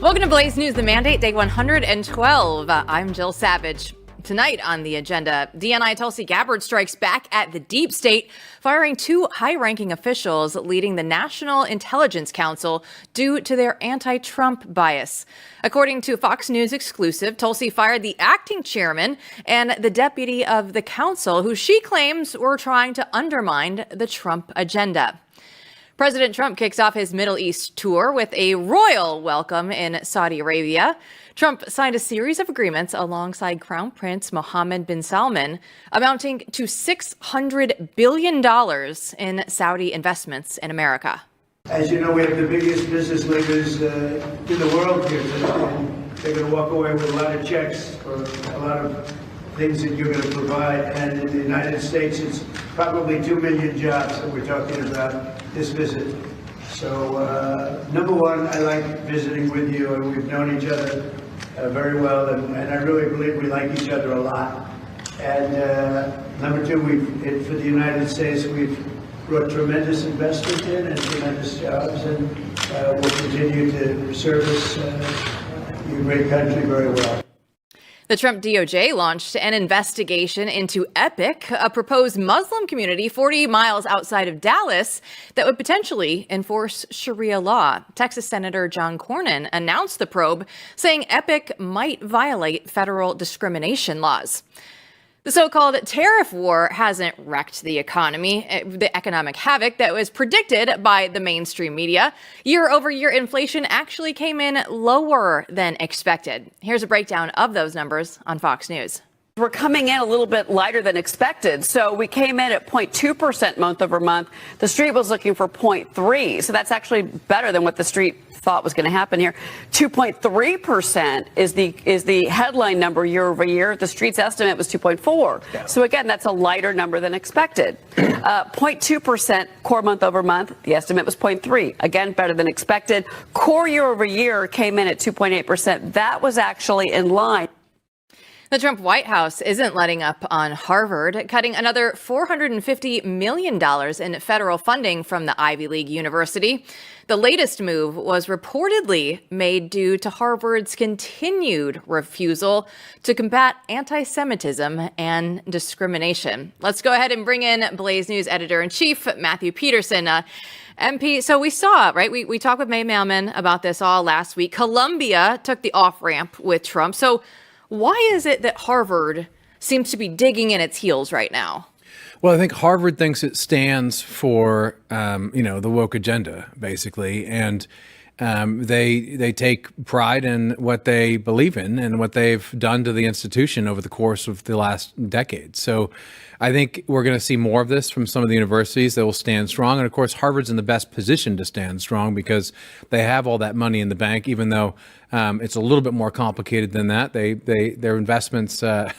Welcome to Blaze News, the mandate, day 112. I'm Jill Savage. Tonight on the agenda, DNI Tulsi Gabbard strikes back at the deep state, firing two high-ranking officials leading the National Intelligence Council due to their anti-Trump bias. According to Fox News exclusive, Tulsi fired the acting chairman and the deputy of the council, who she claims were trying to undermine the Trump agenda. President Trump kicks off his Middle East tour with a royal welcome in Saudi Arabia. Trump signed a series of agreements alongside Crown Prince Mohammed bin Salman, amounting to $600 billion in Saudi investments in America. As you know, we have the biggest business leaders in the world here today. They're going to walk away with a lot of checks for a lot of things that you're going to provide. And in the United States, it's probably 2 million jobs that we're talking about this visit. So, number one, I like visiting with you, and we've known each other very well, and I really believe we like each other a lot. And number two, for the United States, we've brought tremendous investment in and tremendous jobs, and we'll continue to service your great country very well. The Trump DOJ launched an investigation into Epic, a proposed Muslim community 40 miles outside of Dallas that would potentially enforce Sharia law. Texas Senator John Cornyn announced the probe, saying Epic might violate federal discrimination laws. The so-called tariff war hasn't wrecked the economy, the economic havoc that was predicted by the mainstream media. Year-over-year inflation actually came in lower than expected. Here's a breakdown of those numbers on Fox News. We're coming in a little bit lighter than expected. So we came in at 0.2% month over month. The street was looking for 0.3. So that's actually better than what the street thought was going to happen here. 2.3% is the headline number year over year. The street's estimate was 2.4. Yeah. So again, that's a lighter number than expected. 0.2% core month over month. The estimate was 0.3. Again, better than expected. Core year over year came in at 2.8%. That was actually in line. The Trump White House isn't letting up on Harvard, cutting another $450 million in federal funding from the Ivy League university. The latest move was reportedly made due to Harvard's continued refusal to combat anti-Semitism and discrimination. Let's go ahead and bring in Blaze News editor-in-chief Matthew Peterson. MP, so we saw, right? We talked with May Mailman about this all last week. Columbia took the off-ramp with Trump. So why is it that Harvard seems to be digging in its heels right now? Well, I think Harvard thinks it stands for, the woke agenda, basically. And they take pride in what they believe in and what they've done to the institution over the course of the last decade. So I think we're going to see more of this from some of the universities that will stand strong. And of course, Harvard's in the best position to stand strong because they have all that money in the bank, even though it's a little bit more complicated than that. Their investments are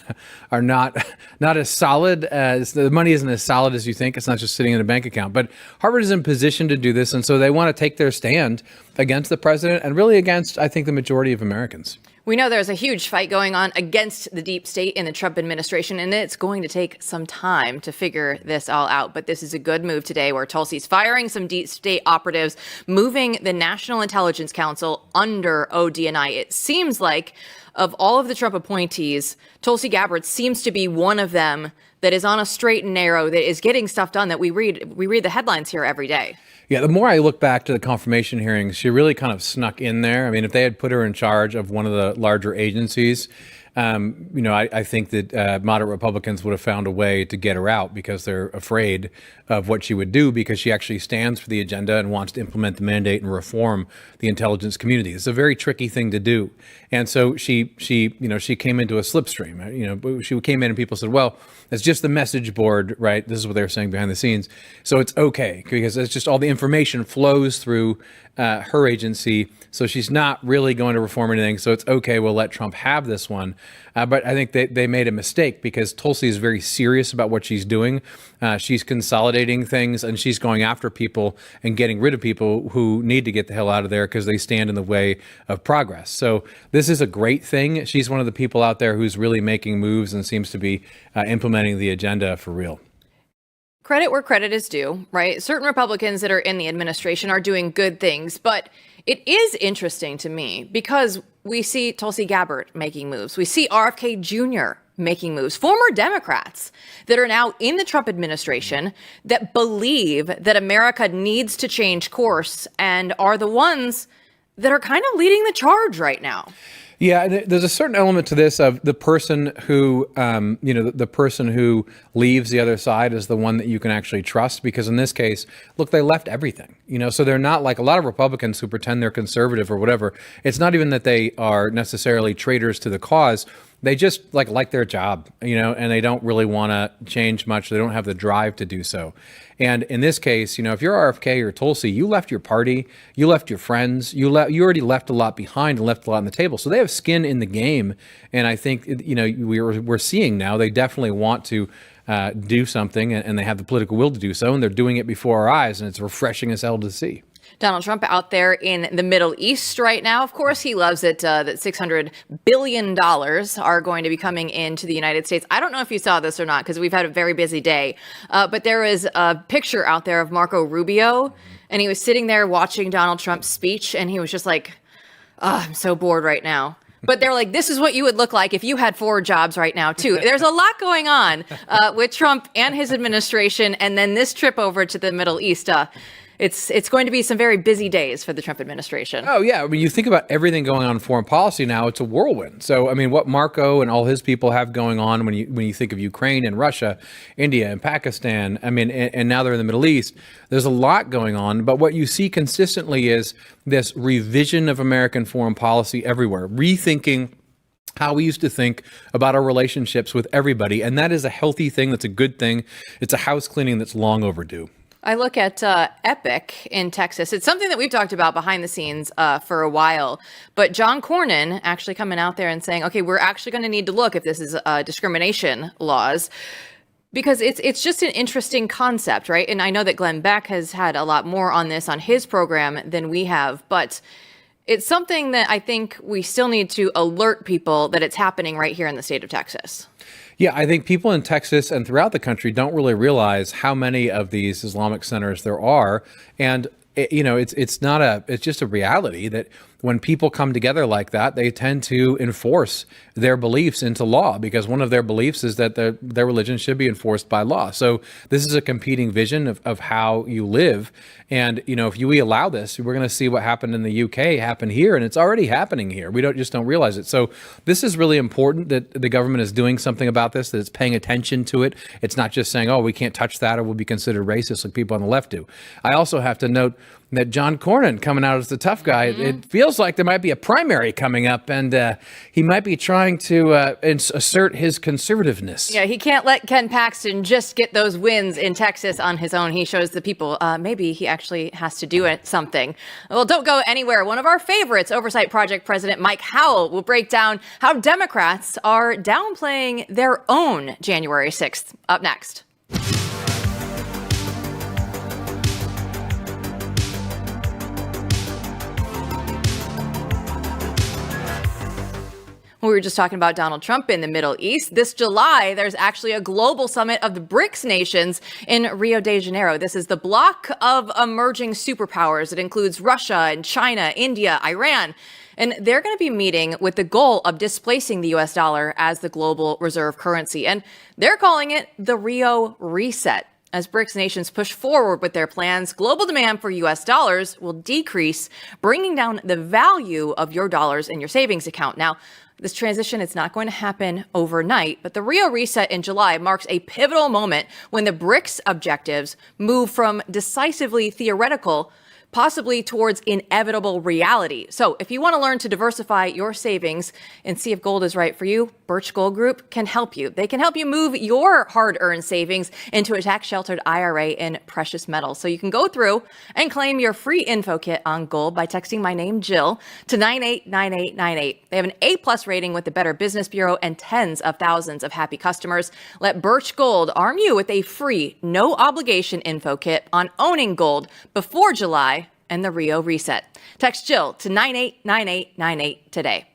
not as solid as the money isn't as solid as you think. It's not just sitting in a bank account. But Harvard is in position to do this, and so they want to take their stand against the president and really against, I think, the majority of Americans. We know there's a huge fight going on against the deep state in the Trump administration, and it's going to take some time to figure this all out. But this is a good move today where Tulsi's firing some deep state operatives, moving the National Intelligence Council under ODNI. It seems like of all of the Trump appointees, Tulsi Gabbard seems to be one of them that is on a straight and narrow, that is getting stuff done that we read the headlines here every day. Yeah, the more I look back to the confirmation hearings, she really kind of snuck in there. I mean, if they had put her in charge of one of the larger agencies, I think that moderate Republicans would have found a way to get her out because they're afraid of what she would do, because she actually stands for the agenda and wants to implement the mandate and reform the intelligence community. It's a very tricky thing to do. And so she came into a slipstream. She came in and people said, well, it's just the message board, right? This is what they were saying behind the scenes. So it's okay because it's just all the information flows through her agency. So she's not really going to reform anything. So it's okay. We'll let Trump have this one. But I think they made a mistake because Tulsi is very serious about what she's doing. She's consolidating things and she's going after people and getting rid of people who need to get the hell out of there because they stand in the way of progress. So this is a great thing. She's one of the people out there who's really making moves and seems to be implementing the agenda for real. credit where credit is due, right? Certain Republicans that are in the administration are doing good things, but it is interesting to me because we see Tulsi Gabbard making moves. We see RFK Jr. making moves, former Democrats that are now in the Trump administration that believe that America needs to change course and are the ones that are kind of leading the charge right now. Yeah, there's a certain element to this of the person who, the person who leaves the other side is the one that you can actually trust, because in this case, look, they left everything, so they're not like a lot of Republicans who pretend they're conservative or whatever. It's not even that they are necessarily traitors to the cause. They just like their job, and they don't really want to change much. They don't have the drive to do so. And in this case, if you're RFK or Tulsi, you left your party, you left your friends, you already left a lot behind and left a lot on the table. So they have skin in the game. And I think, we're seeing now they definitely want to do something, and they have the political will to do so. And they're doing it before our eyes. And it's refreshing as hell to see. Donald Trump out there in the Middle East right now. Of course, he loves it that $600 billion are going to be coming into the United States. I don't know if you saw this or not, because we've had a very busy day. But there is a picture out there of Marco Rubio, and he was sitting there watching Donald Trump's speech, and he was just like, oh, I'm so bored right now. But they're like, this is what you would look like if you had 4 jobs right now, too. There's a lot going on with Trump and his administration, and then this trip over to the Middle East. It's going to be some very busy days for the Trump administration. Oh, yeah. I mean, you think about everything going on in foreign policy now, it's a whirlwind. So, I mean, what Marco and all his people have going on when you think of Ukraine and Russia, India and Pakistan, I mean, and now they're in the Middle East, there's a lot going on. But what you see consistently is this revision of American foreign policy everywhere, rethinking how we used to think about our relationships with everybody. And that is a healthy thing. That's a good thing. It's a house cleaning that's long overdue. I look at Epic in Texas. It's something that we've talked about behind the scenes for a while. But John Cornyn actually coming out there and saying, okay, we're actually going to need to look if this is discrimination laws, because it's just an interesting concept, right? And I know that Glenn Beck has had a lot more on this on his program than we have, but it's something that I think we still need to alert people that it's happening right here in the state of Texas. Yeah, I think people in Texas and throughout the country don't really realize how many of these Islamic centers there are. And, it's just a reality that when people come together like that, they tend to enforce their beliefs into law, because one of their beliefs is that their religion should be enforced by law. So this is a competing vision of how you live. And, if we allow this, we're going to see what happened in the UK happen here, and it's already happening here. We don't realize it. So this is really important that the government is doing something about this, that it's paying attention to it. It's not just saying, oh, we can't touch that or we'll be considered racist like people on the left do. I also have to note that John Cornyn coming out as the tough guy, it feels like there might be a primary coming up, and he might be trying to assert his conservativeness. Yeah, he can't let Ken Paxton just get those wins in Texas on his own. He shows the people maybe he actually has to do something. Well, don't go anywhere. One of our favorites, Oversight Project President Mike Howell, will break down how Democrats are downplaying their own January 6th. Up next. We were just talking about Donald Trump in the Middle East. This July, there's actually a global summit of the BRICS nations in Rio de Janeiro. This is the bloc of emerging superpowers. It includes Russia and China, India, Iran. And they're going to be meeting with the goal of displacing the U.S. dollar as the global reserve currency. And they're calling it the Rio Reset. As BRICS nations push forward with their plans, global demand for U.S. dollars will decrease, bringing down the value of your dollars in your savings account. Now, this transition is not going to happen overnight, but the Rio Reset in July marks a pivotal moment when the BRICS objectives move from decisively theoretical possibly towards inevitable reality. So if you want to learn to diversify your savings and see if gold is right for you, Birch Gold Group can help you. They can help you move your hard-earned savings into a tax-sheltered IRA in precious metals. So you can go through and claim your free info kit on gold by texting my name, Jill, to 989898. They have an A+ rating with the Better Business Bureau and tens of thousands of happy customers. Let Birch Gold arm you with a free, no-obligation info kit on owning gold before July and the Rio Reset. Text Jill to 989898 today.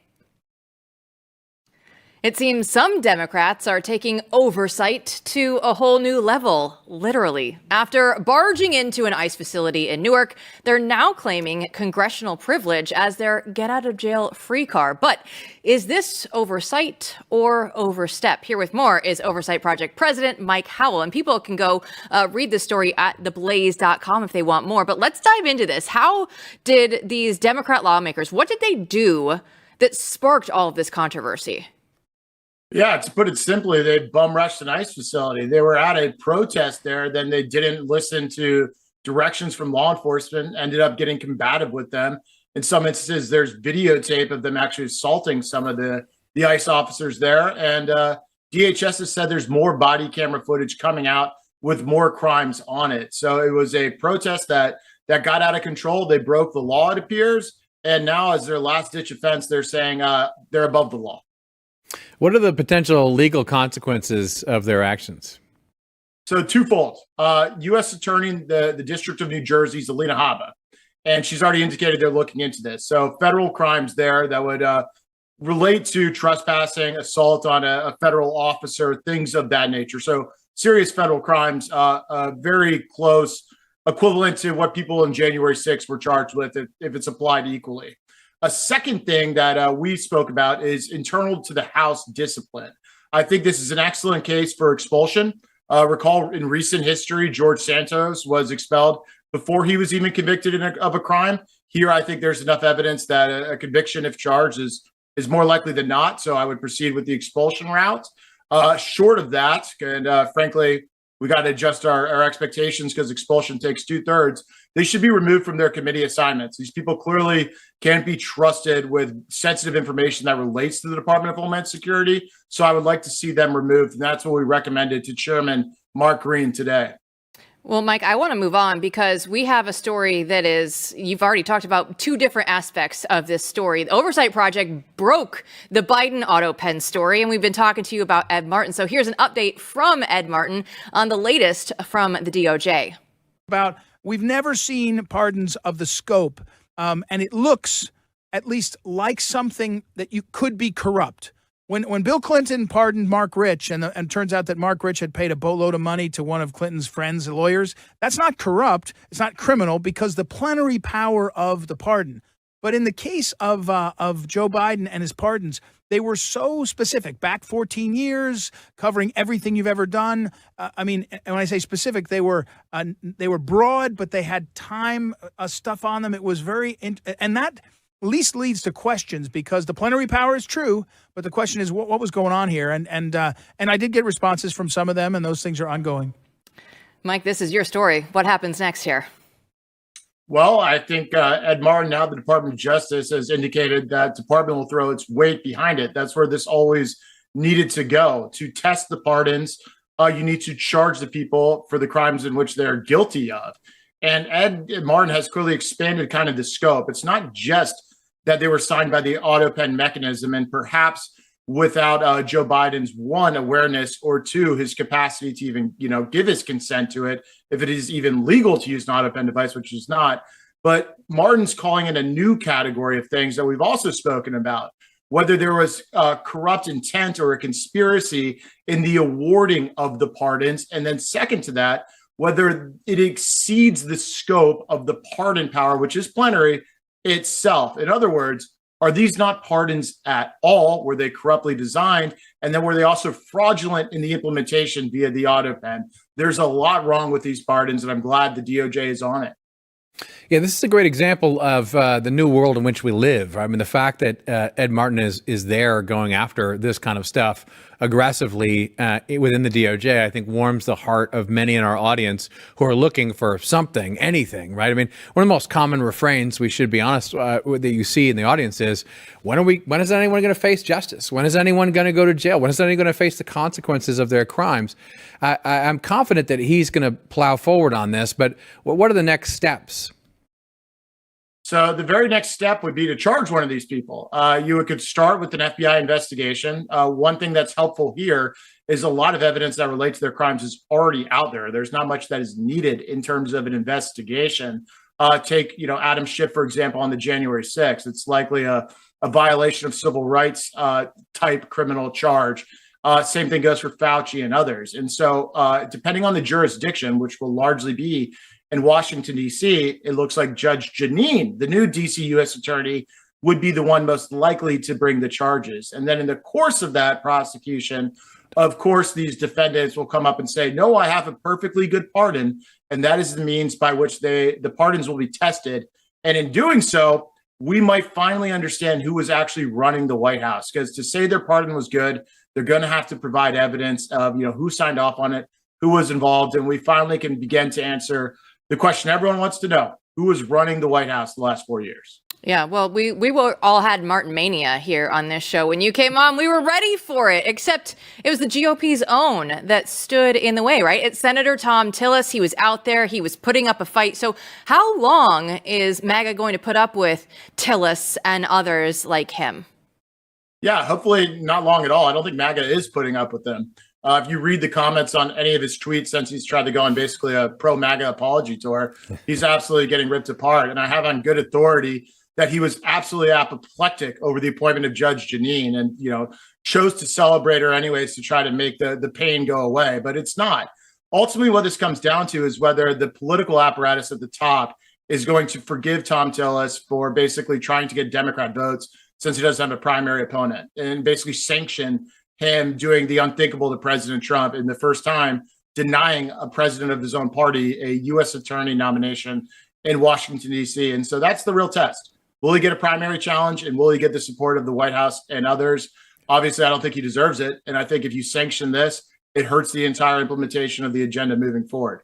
It seems some Democrats are taking oversight to a whole new level, literally. After barging into an ICE facility in Newark, they're now claiming congressional privilege as their get-out-of-jail-free card. But is this oversight or overstep? Here with more is Oversight Project President Mike Howell. And people can go read the story at theblaze.com if they want more. But let's dive into this. How did these Democrat lawmakers, what did they do that sparked all of this controversy? Yeah, to put it simply, they bum rushed an ICE facility. They were at a protest there, then they didn't listen to directions from law enforcement, ended up getting combative with them. In some instances, there's videotape of them actually assaulting some of the ICE officers there. And DHS has said there's more body camera footage coming out with more crimes on it. So it was a protest that got out of control. They broke the law, it appears. And now, as their last ditch offense, they're saying they're above the law. What are the potential legal consequences of their actions? So twofold. U.S. Attorney in the District of New Jersey is Alina Habba, and she's already indicated they're looking into this. So federal crimes there that would relate to trespassing, assault on a federal officer, things of that nature. So serious federal crimes, very close equivalent to what people in January 6th were charged with if it's applied equally. A second thing that we spoke about is internal to the House discipline. I think this is an excellent case for expulsion. Recall in recent history, George Santos was expelled before he was even convicted of a crime. Here, I think there's enough evidence that a conviction, if charged, is more likely than not. So I would proceed with the expulsion route. Short of that, and frankly, we got to adjust our expectations because expulsion takes 2/3. They should be removed from their committee assignments. These people clearly can't be trusted with sensitive information that relates to the Department of Homeland Security. So I would like to see them removed. And that's what we recommended to Chairman Mark Green today. Well, Mike, I want to move on because we have a story that is, you've already talked about two different aspects of this story. The Oversight Project broke the Biden autopen story, and we've been talking to you about Ed Martin. So here's an update from Ed Martin on the latest from the DOJ. We've never seen pardons of the scope, and it looks at least like something that you could be corrupt. When Bill Clinton pardoned Mark Rich, and turns out that Mark Rich had paid a boatload of money to one of Clinton's friends, lawyers, that's not corrupt. It's not criminal because the plenary power of the pardon. But in the case of Joe Biden and his pardons, they were so specific, back 14 years, covering everything you've ever done. And when I say specific, they were broad, but they had time stuff on them. It was and that least leads to questions because the plenary power is true, but the question is what was going on here? And I did get responses from some of them, and those things are ongoing. Mike, this is your story. What happens next here? Well, I think Ed Martin, now the Department of Justice, has indicated that department will throw its weight behind it. That's where this always needed to go. To test the pardons, you need to charge the people for the crimes in which they're guilty of. And Ed Martin has clearly expanded kind of the scope. It's not just that they were signed by the autopen mechanism and perhaps without Joe Biden's one, awareness, or two, his capacity to even, give his consent to it, if it is even legal to use an autopen device, which is not. But Martin's calling it a new category of things that we've also spoken about, whether there was corrupt intent or a conspiracy in the awarding of the pardons. And then second to that, whether it exceeds the scope of the pardon power, which is plenary itself. In other words, are these not pardons at all? Were they corruptly designed? And then were they also fraudulent in the implementation via the autopen? There's a lot wrong with these pardons, and I'm glad the DOJ is on it. Yeah, this is a great example of the new world in which we live. I mean, the fact that Ed Martin is there going after this kind of stuff aggressively within the DOJ, I think warms the heart of many in our audience who are looking for something, anything, right? I mean, one of the most common refrains, we should be honest, that you see in the audience is, when is anyone going to face justice? When is anyone going to go to jail? When is anyone going to face the consequences of their crimes? I'm confident that he's going to plow forward on this, but what are the next steps? So the very next step would be to charge one of these people. You could start with an FBI investigation. One thing that's helpful here is a lot of evidence that relates to their crimes is already out there. There's not much that is needed in terms of an investigation. Take, Adam Schiff, for example, on the January 6th. It's likely a violation of civil rights type criminal charge. Same thing goes for Fauci and others. And so depending on the jurisdiction, which will largely be in Washington, D.C., it looks like Judge Janine, the new D.C. U.S. attorney, would be the one most likely to bring the charges. And then in the course of that prosecution, of course, these defendants will come up and say, no, I have a perfectly good pardon. And that is the means by which the pardons will be tested. And in doing so, we might finally understand who was actually running the White House. Because to say their pardon was good, they're going to have to provide evidence of, who signed off on it, who was involved. And we finally can begin to answer the question everyone wants to know: who was running the White House the last 4 years? Yeah, well, we were all had Martin Mania here on this show. When you came on, we were ready for it, except it was the GOP's own that stood in the way, right? It's Senator Thom Tillis. He was out there. He was putting up a fight. So how long is MAGA going to put up with Tillis and others like him? Yeah, hopefully not long at all. I don't think MAGA is putting up with them. If you read the comments on any of his tweets since he's tried to go on basically a pro-MAGA apology tour, he's absolutely getting ripped apart. And I have on good authority that he was absolutely apoplectic over the appointment of Judge Janine and, chose to celebrate her anyways to try to make the pain go away. But it's not. Ultimately, what this comes down to is whether the political apparatus at the top is going to forgive Thom Tillis for basically trying to get Democrat votes since he doesn't have a primary opponent, and basically sanction him doing the unthinkable to President Trump in the first time, denying a president of his own party a U.S. attorney nomination in Washington, D.C. And so that's the real test. Will he get a primary challenge, and will he get the support of the White House and others? Obviously, I don't think he deserves it. And I think if you sanction this, it hurts the entire implementation of the agenda moving forward.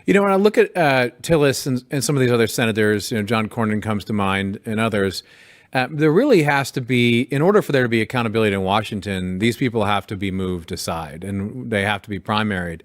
When I look at Tillis and some of these other senators, John Cornyn comes to mind and others, there really has to be, in order for there to be accountability in Washington, these people have to be moved aside and they have to be primaried.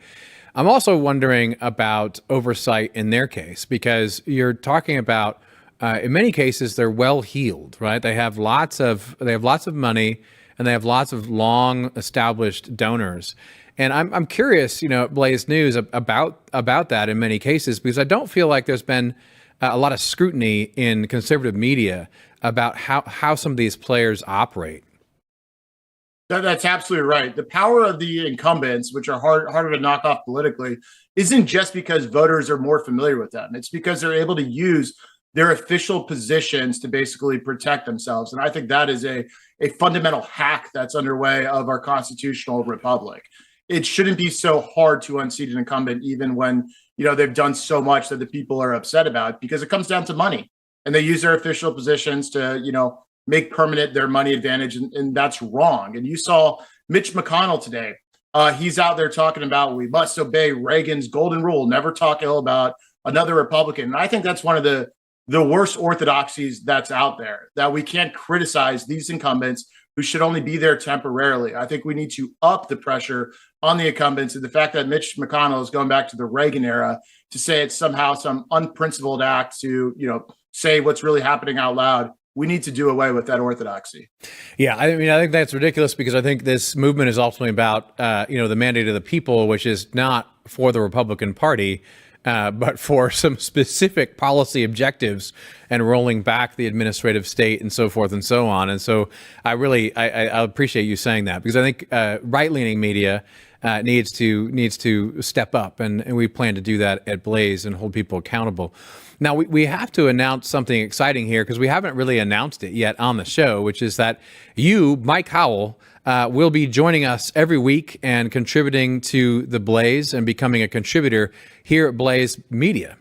I'm also wondering about oversight in their case, because you're talking about, in many cases, they're well heeled, right? They have lots of money and they have lots of long established donors. And I'm curious, at Blaze News about that in many cases, because I don't feel like there's been a lot of scrutiny in conservative media about how some of these players operate. That's absolutely right. The power of the incumbents, which are harder to knock off politically, isn't just because voters are more familiar with them. It's because they're able to use their official positions to basically protect themselves. And I think that is a fundamental hack that's underway of our constitutional republic. It shouldn't be so hard to unseat an incumbent, even when they've done so much that the people are upset about, because it comes down to money. And they use their official positions to, make permanent their money advantage. And that's wrong. And you saw Mitch McConnell today. He's out there talking about we must obey Reagan's golden rule, never talk ill about another Republican. And I think that's one of the worst orthodoxies that's out there, that we can't criticize these incumbents who should only be there temporarily. I think we need to up the pressure on the incumbents. And the fact that Mitch McConnell is going back to the Reagan era to say it's somehow some unprincipled act to, say what's really happening out loud. We need to do away with that orthodoxy. Yeah, I think that's ridiculous, because I think this movement is ultimately about, the mandate of the people, which is not for the Republican Party, but for some specific policy objectives and rolling back the administrative state and so forth and so on. And so I appreciate you saying that, because I think right-leaning media needs to step up, and we plan to do that at Blaze and hold people accountable. Now, we have to announce something exciting here, because we haven't really announced it yet on the show, which is that you, Mike Howell, will be joining us every week and contributing to the Blaze and becoming a contributor here at Blaze Media.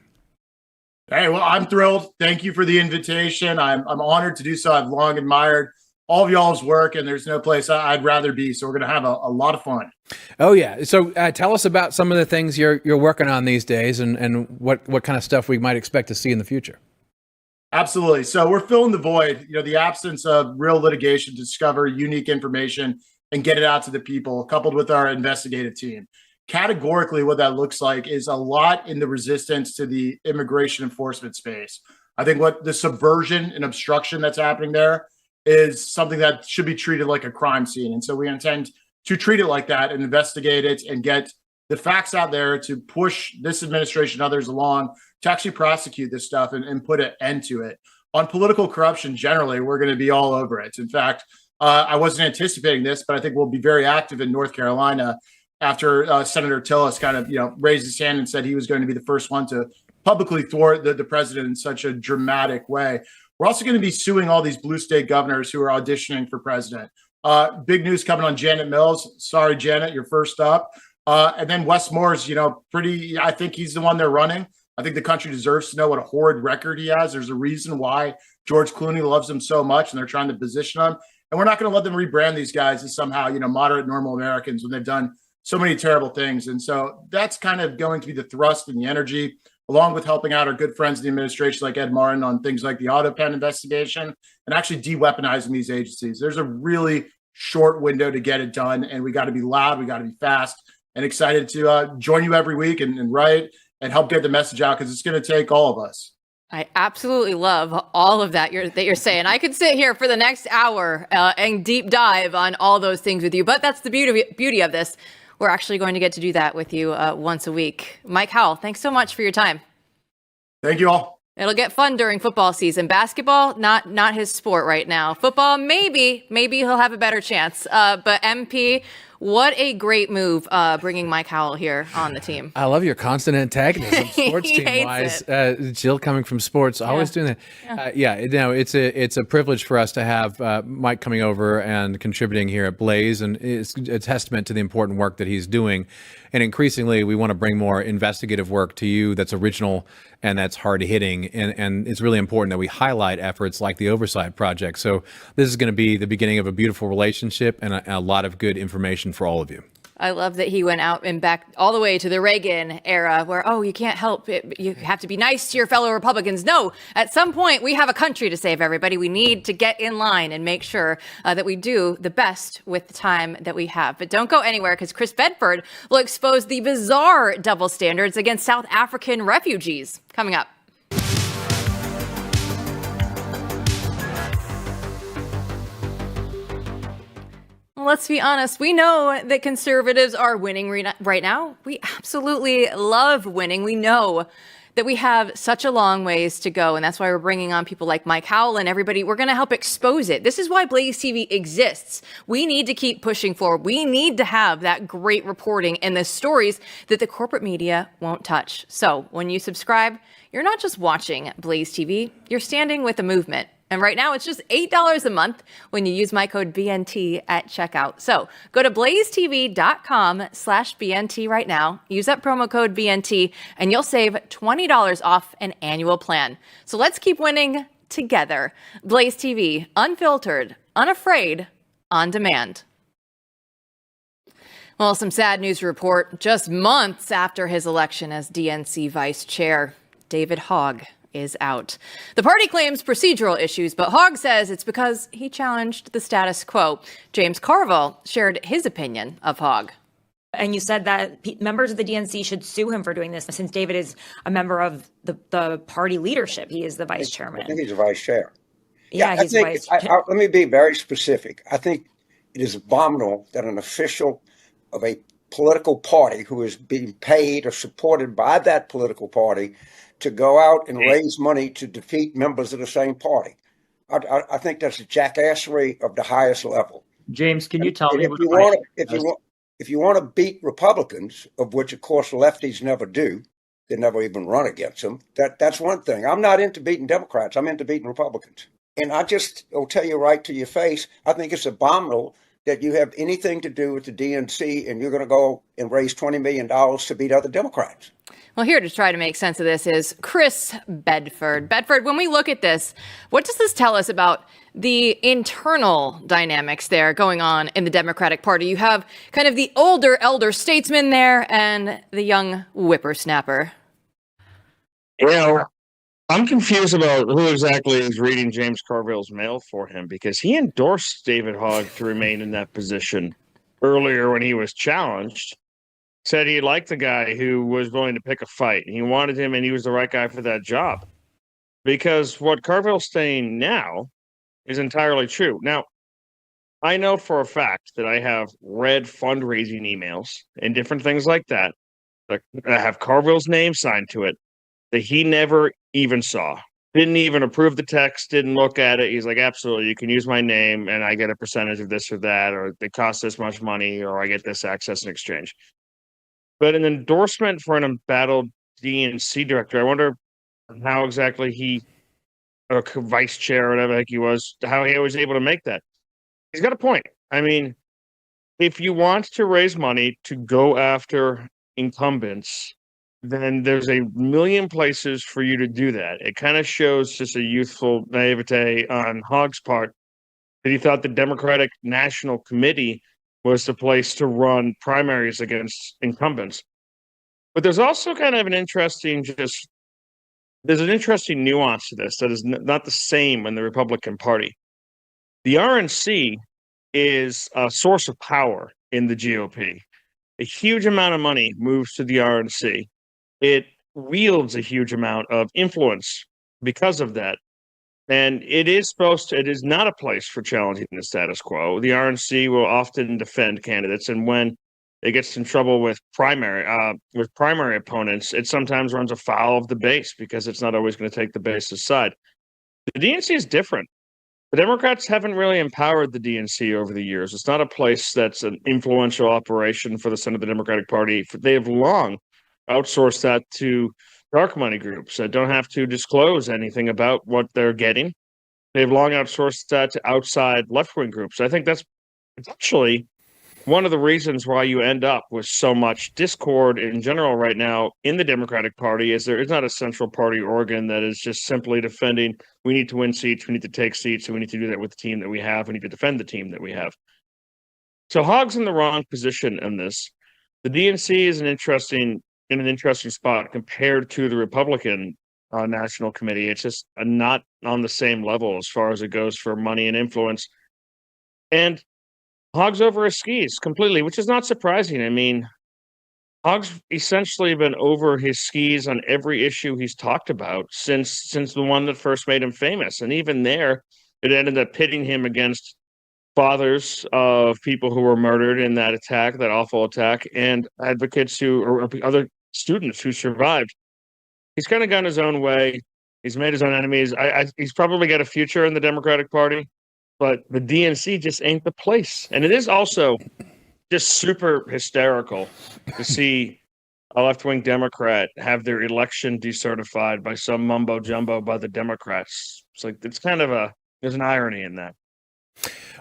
Hey, well, I'm thrilled. Thank you for the invitation. I'm honored to do so. I've long admired all of y'all's work, and there's no place I'd rather be. So we're going to have a lot of fun. Oh, yeah. So tell us about some of the things you're working on these days, and what kind of stuff we might expect to see in the future. Absolutely. So we're filling the void, the absence of real litigation to discover unique information and get it out to the people, coupled with our investigative team. Categorically, what that looks like is a lot in the resistance to the immigration enforcement space. I think what the subversion and obstruction that's happening there is something that should be treated like a crime scene. And so we intend to treat it like that and investigate it and get the facts out there to push this administration and others along to actually prosecute this stuff and put an end to it. On political corruption, generally, we're going to be all over it. In fact, I wasn't anticipating this, but I think we'll be very active in North Carolina after Senator Tillis kind of, raised his hand and said he was going to be the first one to publicly thwart the president in such a dramatic way. We're also going to be suing all these blue state governors who are auditioning for president. Big news coming on Janet Mills. Sorry, Janet, you're first up. And then Wes Moore's, I think he's the one they're running. I think the country deserves to know what a horrid record he has. There's a reason why George Clooney loves him so much, and they're trying to position him. And we're not going to let them rebrand these guys as somehow, moderate, normal Americans when they've done so many terrible things. And so that's kind of going to be the thrust and the energy, along with helping out our good friends in the administration like Ed Martin on things like the autopen investigation and actually de-weaponizing these agencies. There's a really short window to get it done, and we got to be loud, we got to be fast, and excited to join you every week and write and help get the message out, because it's going to take all of us. I absolutely love all of that you're saying. I could sit here for the next hour and deep dive on all those things with you, but that's the beauty of this. We're actually going to get to do that with you once a week. Mike Howell, thanks so much for your time. Thank you all. It'll get fun during football season. Basketball, not his sport right now. Football, maybe he'll have a better chance. But MP, what a great move bringing Mike Howell here on the team. I love your constant antagonism, sports team wise. Jill coming from sports, always doing that. It's a privilege for us to have Mike coming over and contributing here at Blaze, and it's a testament to the important work that he's doing. And increasingly, we want to bring more investigative work to you that's original and that's hard hitting. And it's really important that we highlight efforts like the Oversight Project. So this is going to be the beginning of a beautiful relationship and a lot of good information for all of you. I love that he went out and back all the way to the Reagan era where, you can't help it. You have to be nice to your fellow Republicans. No, at some point, we have a country to save, everybody. We need to get in line and make sure that we do the best with the time that we have. But don't go anywhere, because Chris Bedford will expose the bizarre double standards against South African refugees. Coming up. Let's be honest. We know that conservatives are winning right now. We absolutely love winning. We know that we have such a long ways to go. And that's why we're bringing on people like Mike Howell and everybody. We're going to help expose it. This is why Blaze TV exists. We need to keep pushing forward. We need to have that great reporting and the stories that the corporate media won't touch. So when you subscribe, you're not just watching Blaze TV, you're standing with the movement. And right now, it's just $8 a month when you use my code BNT at checkout. So go to blazetv.com/BNT right now. Use that promo code BNT, and you'll save $20 off an annual plan. So let's keep winning together. Blaze TV, unfiltered, unafraid, on demand. Well, some sad news to report. Just months after his election as DNC vice chair, David Hogg is out. The party claims procedural issues, but Hogg says it's because he challenged the status quo. James Carville shared his opinion of Hogg. And you said that members of the DNC should sue him for doing this, since David is a member of the party leadership. He is the vice chairman. I think he's a vice chair. Yeah, he's vice chair. Let me be very specific. I think it is abominable that an official of a political party who is being paid or supported by that political party to go out and raise money to defeat members of the same party. I think that's a jackassery of the highest level. James, can you tell me if you want to beat Republicans, of which of course lefties never do, they never even run against them. That's one thing. I'm not into beating Democrats. I'm into beating Republicans. And I just will tell you right to your face, I think it's abominable that you have anything to do with the DNC and you're going to go and raise $20 million to beat other Democrats. Well, here to try to make sense of this is Chris Bedford. Bedford, when we look at this, what does this tell us about the internal dynamics there going on in the Democratic Party? You have kind of the older elder statesman there and the young whippersnapper. I'm confused about who exactly is reading James Carville's mail for him, because he endorsed David Hogg to remain in that position earlier when he was challenged. Said he liked the guy who was willing to pick a fight. He wanted him, and he was the right guy for that job. Because what Carville's saying now is entirely true. Now, I know for a fact that I have read fundraising emails and different things like that that have Carville's name signed to it that he never even saw. Didn't even approve the text, didn't look at it. He's like, absolutely, you can use my name and I get a percentage of this or that, or it costs this much money, or I get this access in exchange. But an endorsement for an embattled DNC director, I wonder how exactly he, or vice chair, or whatever the heck he was, how he was able to make that. He's got a point. I mean, if you want to raise money to go after incumbents, then there's a million places for you to do that. It kind of shows just a youthful naivete on Hogg's part that he thought the Democratic National Committee was the place to run primaries against incumbents. But there's also kind of an interesting there's an interesting nuance to this that is not the same in the Republican Party. The RNC is a source of power in the GOP. A huge amount of money moves to the RNC. It wields a huge amount of influence because of that. And it is not a place for challenging the status quo. The RNC will often defend candidates, and when it gets in trouble with primary opponents, it sometimes runs afoul of the base because it's not always going to take the base's side. The DNC is different. The Democrats haven't really empowered the DNC over the years. It's not a place that's an influential operation for the center of the Democratic Party. They have long outsourced that to dark money groups that don't have to disclose anything about what they're getting. They've long outsourced that to outside left-wing groups. I think that's actually one of the reasons why you end up with so much discord in general right now in the Democratic Party is there is not a central party organ that is just simply defending, we need to win seats, we need to take seats, and we need to do that with the team that we have, we need to defend the team that we have. So Hogg's in the wrong position in this. The DNC is in an interesting spot compared to the Republican National Committee. It's just not on the same level as far as it goes for money and influence. And Hogg's over his skis completely, which is not surprising. I mean, Hogg's essentially been over his skis on every issue he's talked about since the one that first made him famous. And even there, it ended up pitting him against fathers of people who were murdered in that attack, that awful attack, and advocates or other students who survived. He's kind of gone his own way. He's made his own enemies. He's probably got a future in the Democratic Party, but the DNC just ain't the place. And it is also just super hysterical to see a left-wing Democrat have their election decertified by some mumbo jumbo by the Democrats. It's like, there's an irony in that.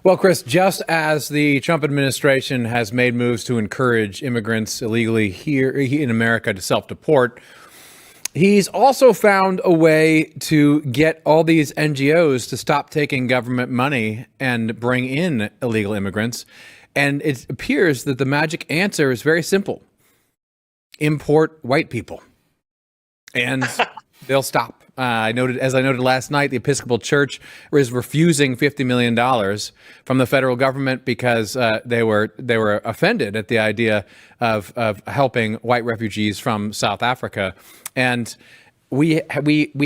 Well, Chris, just as the Trump administration has made moves to encourage immigrants illegally here in America to self-deport, he's also found a way to get all these NGOs to stop taking government money and bring in illegal immigrants. And it appears that the magic answer is very simple. Import white people. And they'll stop. As I noted last night, the Episcopal Church is refusing $50 million from the federal government because they were offended at the idea of helping white refugees from South Africa. And we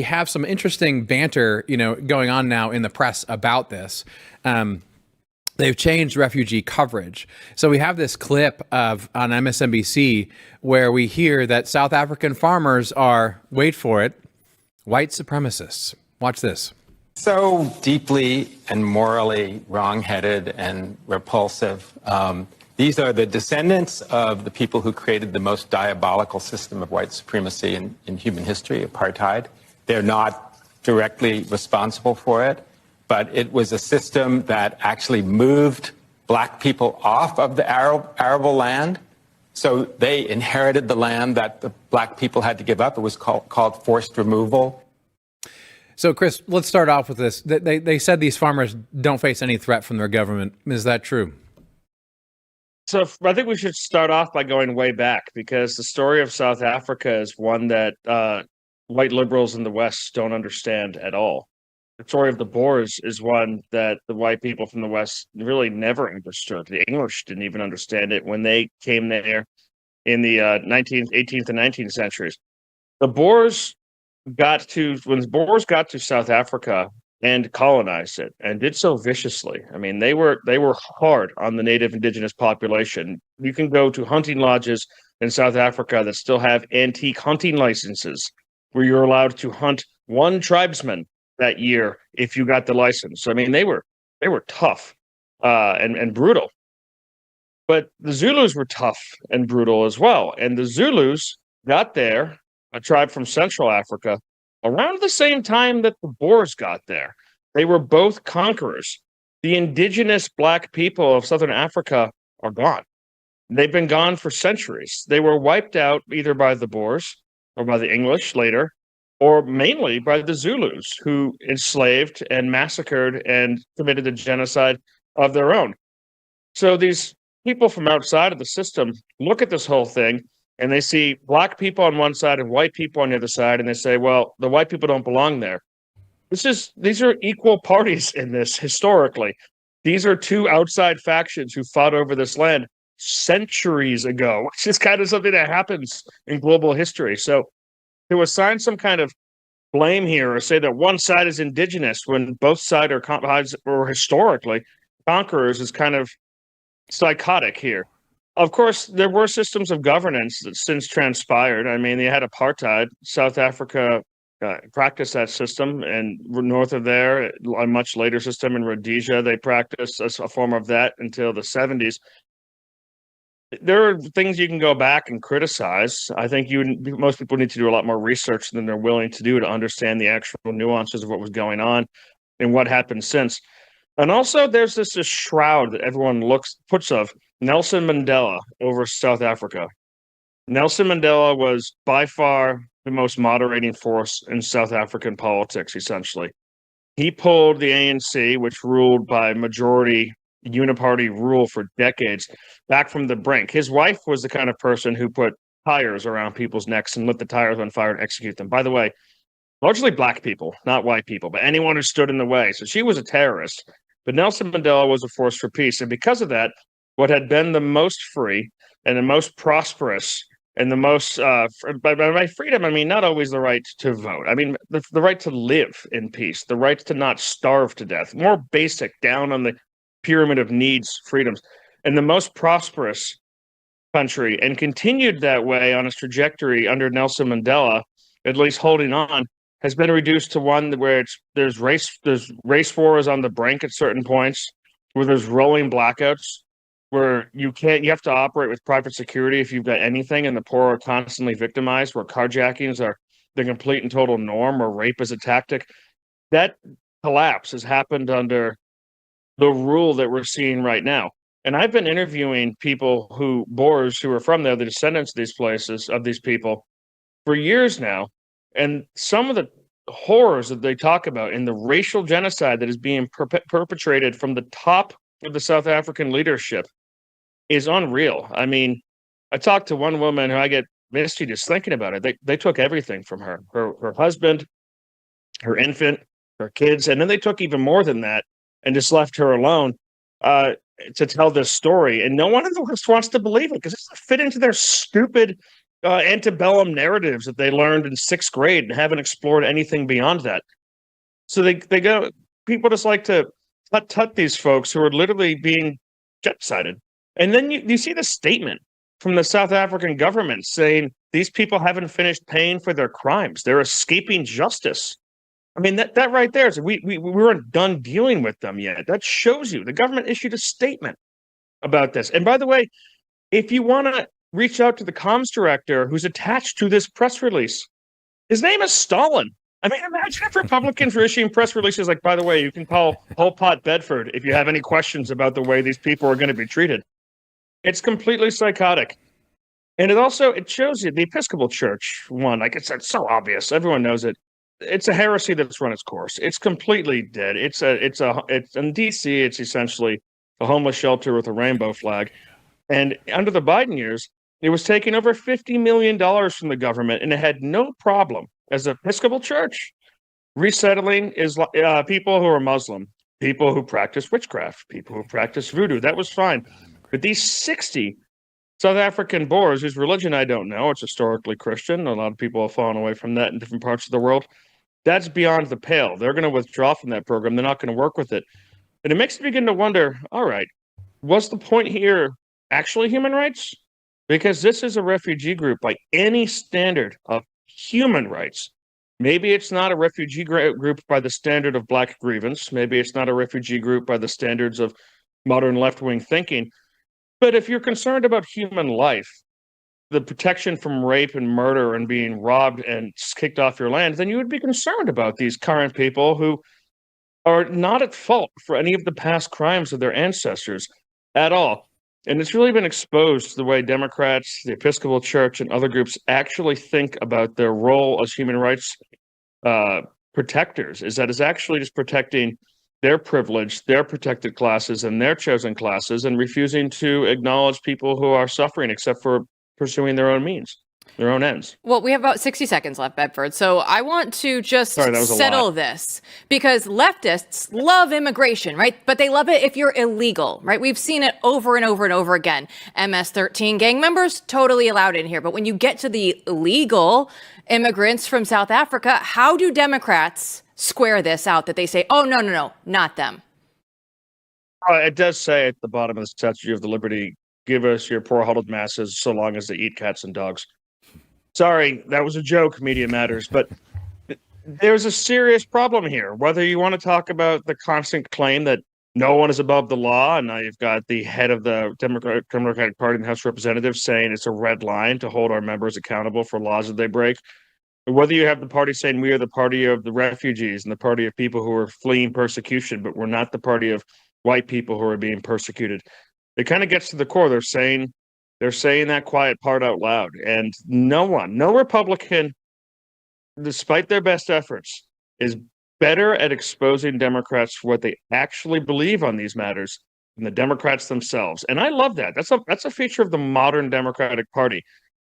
have some interesting banter, going on now in the press about this. They've changed refugee coverage. So we have this clip on MSNBC where we hear that South African farmers are, wait for it, white supremacists. Watch this. So deeply and morally wrong-headed and repulsive. These are the descendants of the people who created the most diabolical system of white supremacy in human history, apartheid. They're not directly responsible for it, but it was a system that actually moved black people off of the arable land. So they inherited the land that the black people had to give up. It was called forced removal. So, Chris, let's start off with this. They said these farmers don't face any threat from their government. Is that true? So I think we should start off by going way back, because the story of South Africa is one that white liberals in the West don't understand at all. The story of the Boers is one that the white people from the West really never understood. The English didn't even understand it when they came there in the 18th and 19th centuries. When the Boers got to South Africa, and colonized it, and did so viciously. I mean, they were hard on the native indigenous population. You can go to hunting lodges in South Africa that still have antique hunting licenses, where you're allowed to hunt one tribesman that year if you got the license. So, I mean, they were tough and brutal. But the Zulus were tough and brutal as well. And the Zulus got there, a tribe from Central Africa, around the same time that the Boers got there. They were both conquerors. The indigenous black people of Southern Africa are gone. They've been gone for centuries. They were wiped out either by the Boers or by the English later, or mainly by the Zulus, who enslaved and massacred and committed a genocide of their own. So these people from outside of the system look at this whole thing and they see black people on one side and white people on the other side, and they say, well, the white people don't belong there. These are equal parties in this historically. These are two outside factions who fought over this land centuries ago, which is kind of something that happens in global history. So to assign some kind of blame here or say that one side is indigenous when both sides are historically conquerors is kind of psychotic here. Of course, there were systems of governance that since transpired. I mean, they had apartheid. South Africa practiced that system, and north of there, a much later system in Rhodesia, they practiced a form of that until the 70s. There are things you can go back and criticize. I think most people need to do a lot more research than they're willing to do to understand the actual nuances of what was going on and what happened since. And also, there's this shroud that everyone puts of Nelson Mandela over South Africa. Nelson Mandela was by far the most moderating force in South African politics, essentially. He pulled the ANC, which ruled by majority uniparty rule for decades, back from the brink. His wife was the kind of person who put tires around people's necks and lit the tires on fire and execute them. By the way, largely black people, not white people, but anyone who stood in the way. So she was a terrorist. But Nelson Mandela was a force for peace. And because of that, what had been the most free and the most prosperous and the most, by freedom, I mean, not always the right to vote. I mean, the right to live in peace, the right to not starve to death, more basic, down on the pyramid of needs, freedoms, and the most prosperous country, and continued that way on its trajectory under Nelson Mandela, at least holding on, has been reduced to one where there's race wars on the brink at certain points, where there's rolling blackouts, where you have to operate with private security if you've got anything, and the poor are constantly victimized, where carjackings are the complete and total norm, or rape is a tactic. That collapse has happened under the rule that we're seeing right now. And I've been interviewing Boers who are from there, the descendants of these places, of these people, for years now. And some of the horrors that they talk about in the racial genocide that is being perpetrated from the top of the South African leadership is unreal. I mean, I talked to one woman who I get misty just thinking about it. They took everything from her, her husband, her infant, her kids, and then they took even more than that and just left her alone to tell this story. And no one in the West wants to believe it because it doesn't fit into their stupid antebellum narratives that they learned in 6th grade and haven't explored anything beyond that. So people just like to tut these folks who are literally being genocided. And then you see the statement from the South African government saying these people haven't finished paying for their crimes. They're escaping justice. I mean, that right there is we weren't done dealing with them yet. That shows you the government issued a statement about this. And by the way, if you want to reach out to the comms director who's attached to this press release, his name is Stalin. I mean, imagine if Republicans were issuing press releases like, by the way, you can call Pol Pot Bedford if you have any questions about the way these people are going to be treated. It's completely psychotic. And it shows you the Episcopal Church, one, like it's so obvious. Everyone knows it. It's a heresy that's run its course. It's completely dead. It's in DC, it's essentially a homeless shelter with a rainbow flag. And under the Biden years, it was taking over $50 million from the government, and it had no problem as an Episcopal Church resettling people who are Muslim, people who practice witchcraft, people who practice voodoo. That was fine. But these 60 South African Boers, whose religion I don't know, it's historically Christian. A lot of people have fallen away from that in different parts of the world. that's beyond the pale. They're going to withdraw from that program. They're not going to work with it. And it makes me begin to wonder, all right, was the point here actually human rights? Because this is a refugee group by any standard of human rights. Maybe it's not a refugee group by the standard of black grievance. Maybe it's not a refugee group by the standards of modern left-wing thinking. But if you're concerned about human life, the protection from rape and murder and being robbed and kicked off your land, then you would be concerned about these current people who are not at fault for any of the past crimes of their ancestors at all. And it's really been exposed to the way Democrats, the Episcopal Church, and other groups actually think about their role as human rights protectors, is that it's actually just protecting their privilege, their protected classes, and their chosen classes, and refusing to acknowledge people who are suffering except for pursuing their own means, their own ends. Well, we have about 60 seconds left, Bedford. So I want to just settle this, because leftists love immigration, right? But they love it if you're illegal, right? We've seen it over and over and over again. MS-13 gang members, totally allowed in here. But when you get to the illegal immigrants from South Africa, how do Democrats square this out that they say, oh, no, not them? It does say at the bottom of the Statue of the Liberty, give us your poor huddled masses so long as they eat cats and dogs. Sorry, that was a joke, Media Matters, but there's a serious problem here. Whether you want to talk about the constant claim that no one is above the law, and now you've got the head of the Democratic Party in the House of Representatives saying it's a red line to hold our members accountable for laws that they break, or whether you have the party saying we are the party of the refugees and the party of people who are fleeing persecution, but we're not the party of white people who are being persecuted. It kind of gets to the core. They're saying that quiet part out loud, and no Republican, despite their best efforts, is better at exposing Democrats for what they actually believe on these matters than the Democrats themselves. And I love that. That's a feature of the modern Democratic Party.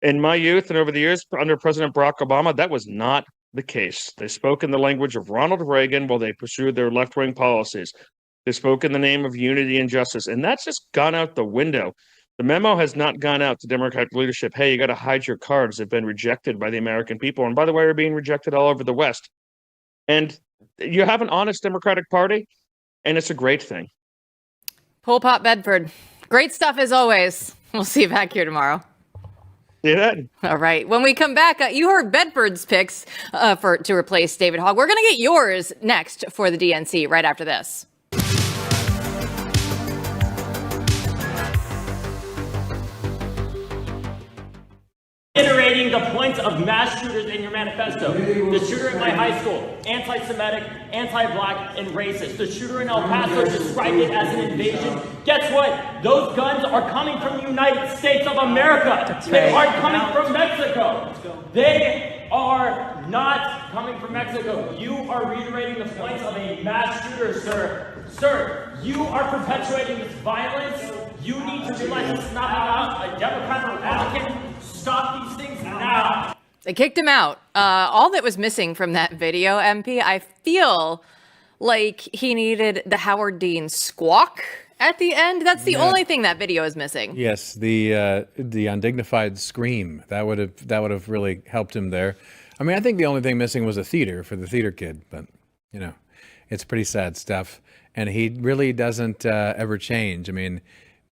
In my youth and over the years under President Barack Obama, that was not the case. They spoke in the language of Ronald Reagan while they pursued their left-wing policies. They spoke in the name of unity and justice, and that's just gone out the window. The memo has not gone out to Democratic leadership, hey, you got to hide your cards. They've been rejected by the American people. And by the way, are being rejected all over the West. And you have an honest Democratic Party, and it's a great thing. Pol Pot Bedford, great stuff as always. We'll see you back here tomorrow. See you then. All right. When we come back, you heard Bedford's picks to replace David Hogg. We're going to get yours next for the DNC right after this. Reiterating the points of mass shooters in your manifesto. The shooter in my high school, anti-Semitic, anti-black, and racist. The shooter in El Paso described it as an invasion. Guess what? Those guns are coming from the United States of America. They aren't coming from Mexico. They are not coming from Mexico. You are reiterating the points of a mass shooter, sir. Sir, you are perpetuating this violence. You need to realize it's not about a Democrat or Republican. Stop these things now. They kicked him out. All that was missing from that video, MP, I feel like he needed the Howard Dean squawk at the end. That's the only thing that video is missing. Yes, the undignified scream. That would have really helped him there. I mean, I think the only thing missing was a theater for the theater kid, but you know, it's pretty sad stuff. And he really doesn't ever change. I mean,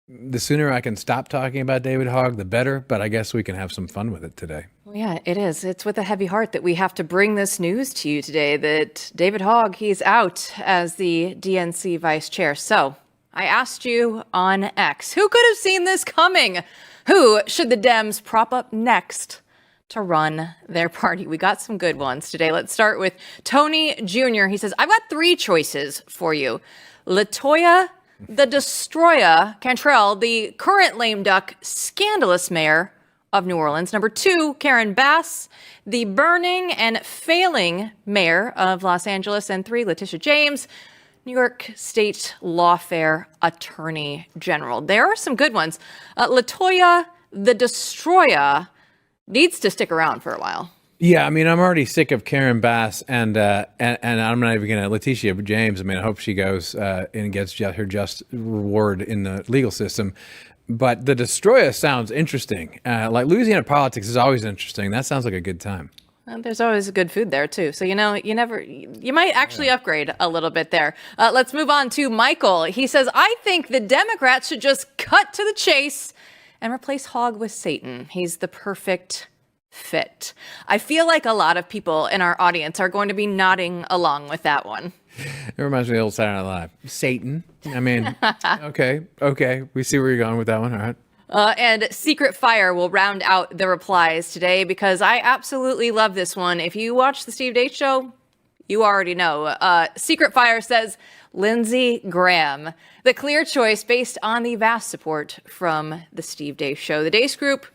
the sooner I can stop talking about David Hogg, the better, but I guess we can have some fun with it today. Well, yeah, it is. It's with a heavy heart that we have to bring this news to you today that David Hogg, he's out as the DNC vice chair. So I asked you on X, who could have seen this coming? Who should the Dems prop up next to run their party? We got some good ones today. Let's start with Tony Jr. He says, I've got 3 choices for you. LaToya the Destroyer Cantrell, the current lame duck, scandalous mayor of New Orleans. Number 2, Karen Bass, the burning and failing mayor of Los Angeles. And 3, Letitia James, New York State Lawfare Attorney General. There are some good ones. LaToya the Destroyer needs to stick around for a while. Yeah, I mean, I'm already sick of Karen Bass and I'm not even going to Letitia James. I mean, I hope she goes and gets her just reward in the legal system. But the Destroyer sounds interesting. Like Louisiana politics is always interesting. That sounds like a good time. There's always good food there too. So, you might actually upgrade a little bit there. Let's move on to Michael. He says, I think the Democrats should just cut to the chase and replace Hogg with Satan. He's the perfect fit. I feel like a lot of people in our audience are going to be nodding along with that one. It reminds me of the old Saturday Night Live. Satan. I mean, okay. We see where you're going with that one. All right. And Secret Fire will round out the replies today because I absolutely love this one. If you watch the Steve Deace Show, you already know. Secret Fire says Lindsey Graham, the clear choice based on the vast support from the Steve Deace Show. The Deace Group,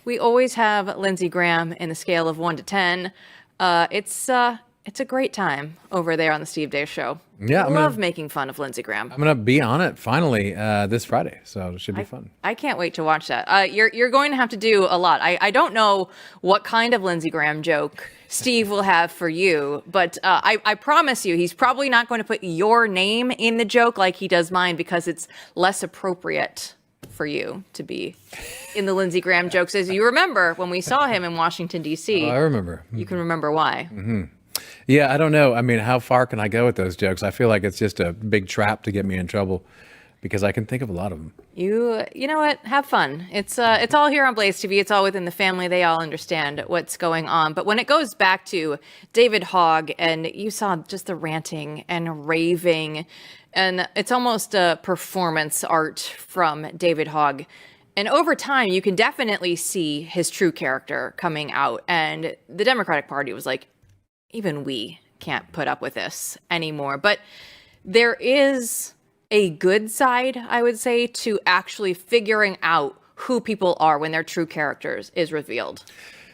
we always have Lindsey Graham in the scale of 1 to 10. It's a great time over there on the Steve Deace Show. Yeah, I love making fun of Lindsey Graham. I'm going to be on it finally this Friday, so it should be fun. I can't wait to watch that. You're going to have to do a lot. I don't know what kind of Lindsey Graham joke Steve will have for you, but I promise you he's probably not going to put your name in the joke like he does mine because it's less appropriate for you to be in the Lindsey Graham jokes. As you remember, when we saw him in Washington, D.C. I remember. You can remember why. Mm-hmm. Yeah, I don't know. I mean, how far can I go with those jokes? I feel like it's just a big trap to get me in trouble because I can think of a lot of them. You know what? Have fun. It's all here on Blaze TV. It's all within the family. They all understand what's going on. But when it goes back to David Hogg, and you saw just the ranting and raving, and it's almost a performance art from David Hogg. And over time, you can definitely see his true character coming out. And the Democratic Party was like, even we can't put up with this anymore. But there is a good side, I would say, to actually figuring out who people are when their true characters is revealed.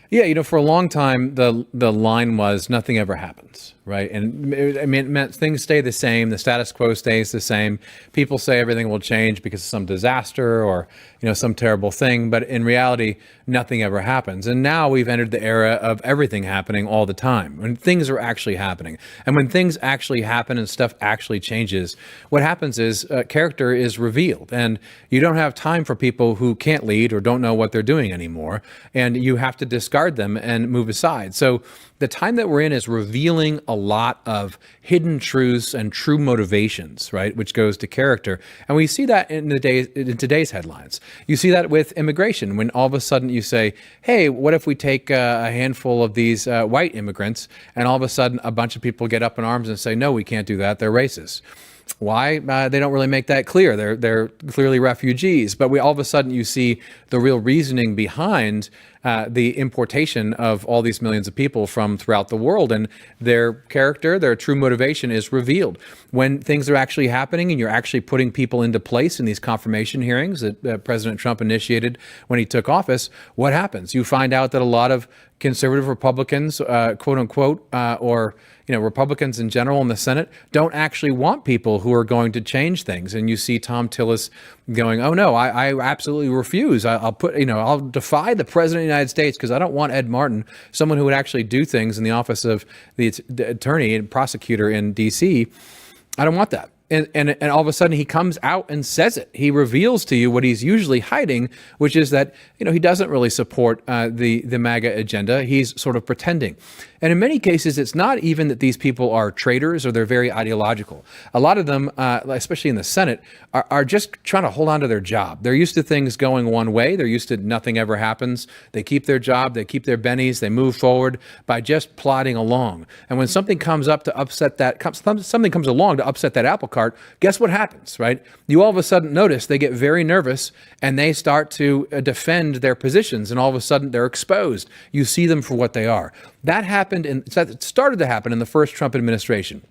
Yeah, for a long time, the line was nothing ever happens, right? And it meant things stay the same. The status quo stays the same. People say everything will change because of some disaster or, some terrible thing. But in reality, nothing ever happens. And now we've entered the era of everything happening all the time, when things are actually happening. And when things actually happen and stuff actually changes, what happens is character is revealed. And you don't have time for people who can't lead or don't know what they're doing anymore. And you have to discard them and move aside. So the time that we're in is revealing a lot of hidden truths and true motivations, right? Which goes to character. And we see that in today's headlines. You see that with immigration, when all of a sudden you say, hey, what if we take a handful of these white immigrants, and all of a sudden a bunch of people get up in arms and say, no, we can't do that. They're racist. Why? They don't really make that clear. They're clearly refugees. But all of a sudden you see the real reasoning behind the importation of all these millions of people from throughout the world, and their character, their true motivation is revealed. When things are actually happening and you're actually putting people into place in these confirmation hearings that President Trump initiated when he took office, what happens? You find out that a lot of conservative Republicans, quote unquote, or Republicans in general in the Senate don't actually want people who are going to change things. And you see Tom Tillis going, oh no, I absolutely refuse. I'll defy the president of the United States because I don't want Ed Martin, someone who would actually do things in the office of the attorney and prosecutor in D.C. I don't want that. And all of a sudden he comes out and says it. He reveals to you what he's usually hiding, which is that, he doesn't really support the MAGA agenda. He's sort of pretending. And in many cases, it's not even that these people are traitors or they're very ideological. A lot of them, especially in the Senate, are just trying to hold on to their job. They're used to things going one way. They're used to nothing ever happens. They keep their job. They keep their bennies. They move forward by just plodding along. And when something comes up to upset that, something comes along to upset that apple cart, guess what happens, right? You all of a sudden notice they get very nervous and they start to defend their positions, and all of a sudden they're exposed. You see them for what they are. That happened it started to happen in the first Trump administration.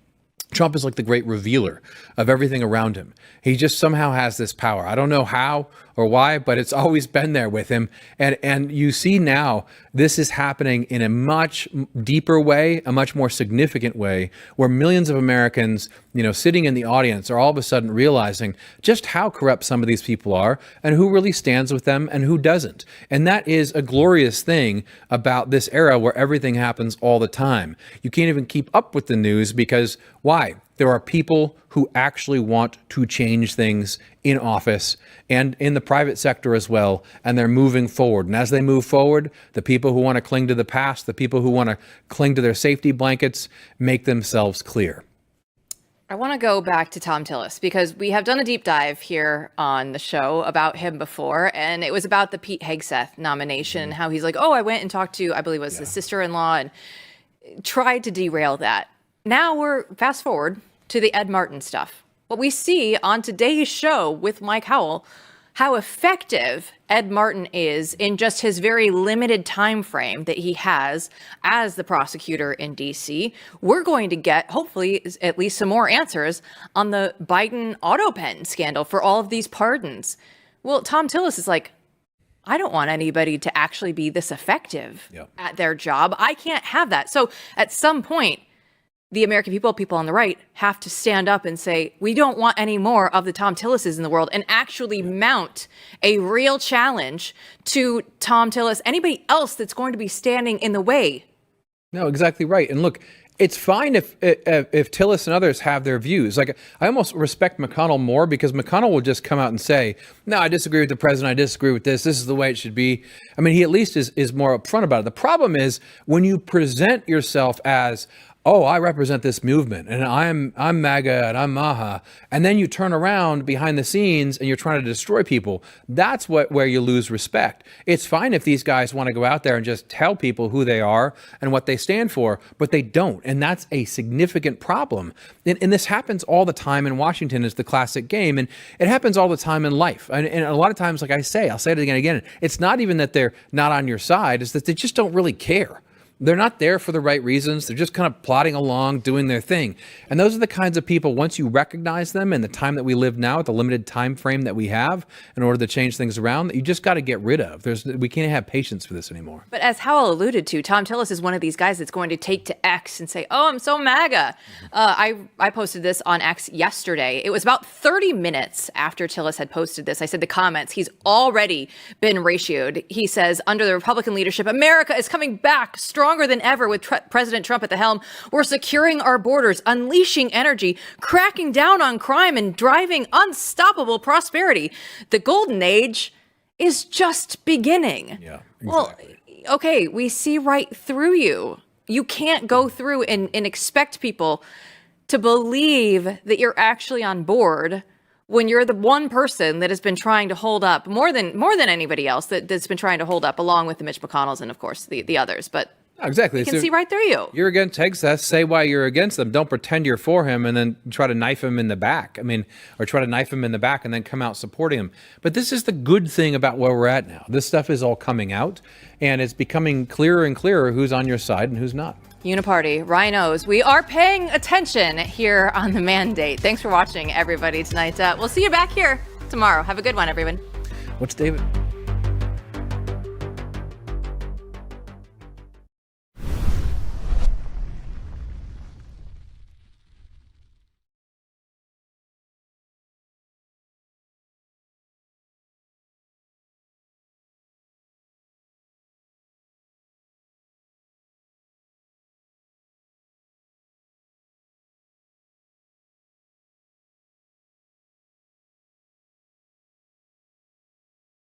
Trump is like the great revealer of everything around him. He just somehow has this power. I don't know how or why, but it's always been there with him. And you see now this is happening in a much deeper way, a much more significant way, where millions of Americans, sitting in the audience are all of a sudden realizing just how corrupt some of these people are and who really stands with them and who doesn't. And that is a glorious thing about this era where everything happens all the time. You can't even keep up with the news because why? There are people who actually want to change things in office and in the private sector as well, and they're moving forward. And as they move forward, the people who want to cling to the past, the people who want to cling to their safety blankets, make themselves clear. I want to go back to Thom Tillis because we have done a deep dive here on the show about him before, and it was about the Pete Hegseth nomination, how he's like, oh, I went and talked to, I believe it was his sister-in-law, and tried to derail that. Now we're fast forward to the Ed Martin stuff. What we see on today's show with Mike Howell, how effective Ed Martin is in just his very limited time frame that he has as the prosecutor in DC. We're going to get, hopefully, at least some more answers on the Biden autopen scandal for all of these pardons. Well, Thom Tillis is like, I don't want anybody to actually be this effective at their job. I can't have that. So at some point, the American people on the right, have to stand up and say, we don't want any more of the Thom Tillises in the world, and actually mount a real challenge to Thom Tillis, anybody else that's going to be standing in the way. No, exactly right. And look, it's fine if Tillis and others have their views. Like, I almost respect McConnell more because McConnell will just come out and say, no, I disagree with the president. I disagree with this. This is the way it should be. I mean, he at least is more upfront about it. The problem is when you present yourself as, oh, I represent this movement and I'm MAGA and I'm MAHA. And then you turn around behind the scenes and you're trying to destroy people. That's where you lose respect. It's fine if these guys want to go out there and just tell people who they are and what they stand for, but they don't. And that's a significant problem. And this happens all the time in Washington. Is the classic game. And it happens all the time in life. And a lot of times, like I say, I'll say it again and again. It's not even that they're not on your side. It's that they just don't really care. They're not there for the right reasons. They're just kind of plodding along, doing their thing. And those are the kinds of people, once you recognize them in the time that we live now, at the limited time frame that we have in order to change things around, that you just got to get rid of. We can't have patience for this anymore. But as Howell alluded to, Thom Tillis is one of these guys that's going to take to X and say, oh, I'm so MAGA. I posted this on X yesterday. It was about 30 minutes after Tillis had posted this. I said the comments. He's already been ratioed. He says, under the Republican leadership, America is coming back stronger than ever with President Trump at the helm. We're securing our borders, unleashing energy, cracking down on crime, and driving unstoppable prosperity. The golden age is just beginning. Yeah, exactly. Well, okay, we see right through you. You can't go through and expect people to believe that you're actually on board when you're the one person that has been trying to hold up more than anybody else that's been trying to hold up, along with the Mitch McConnells and, of course, the others. But exactly. You can see right through you. You're against Hegseth. Say why you're against them. Don't pretend you're for him and then try to knife him in the back. Or try to knife him in the back and then come out supporting him. But this is the good thing about where we're at now. This stuff is all coming out, and it's becoming clearer and clearer who's on your side and who's not. Uniparty, RINOs, we are paying attention here on The Mandate. Thanks for watching, everybody, tonight. We'll see you back here tomorrow. Have a good one, everyone. What's David?